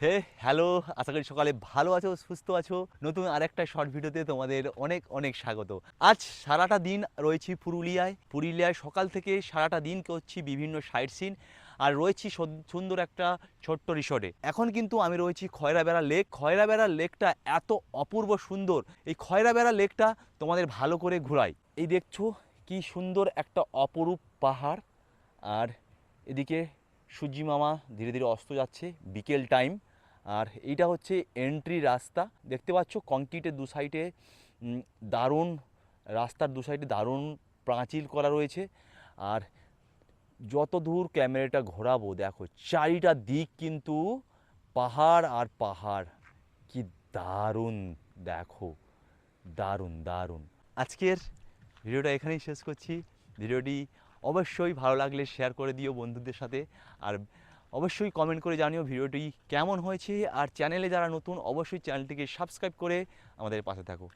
হে hello, আশা করি সকালে ভালো আছো, সুস্থ আছো। নতুন আরেকটা শর্ট ভিডিওতে তোমাদের অনেক অনেক স্বাগত। আজ সারাটা দিন রয়েছি পুরুলিয়ায় সকাল থেকে সারাটা দিন করছি বিভিন্ন সাইট সিন, আর রয়েছি সুন্দর একটা ছোট্ট রিসর্টে। এখন কিন্তু আমি রয়েছি খয়রাবেড়া লেকটা এত অপূর্ব সুন্দর। এই খয়রাবেড়া লেকটা তোমাদের ভালো করে ঘোরাই। এই দেখছো কি সুন্দর একটা অপরূপ পাহাড়, আর এদিকে সূর্যি মামা ধীরে ধীরে অস্ত যাচ্ছে, বিকেল টাইম। আর এইটা হচ্ছে এন্ট্রি রাস্তা, দেখতে পাচ্ছ কংক্রিটের দু সাইডে দারুণ, রাস্তার দু সাইডে দারুণ পাঁচিল করা রয়েছে। আর যত দূর ক্যামেরাটা ঘোরাবো দেখো চারিটা দিক কিন্তু পাহাড় আর পাহাড়, কি দারুণ দেখো, দারুণ দারুণ। আজকের ভিডিওটা এখানেই শেষ করছি। ভিডিওটি অবশ্যই ভালো লাগলে শেয়ার করে দিও বন্ধুদের সাথে, আর অবশ্যই কমেন্ট করে জানিও ভিডিওটি কেমন হয়েছে। আর চ্যানেলে যারা নতুন অবশ্যই চ্যানেলটিকে সাবস্ক্রাইব করে আমাদের পাশে থাকো।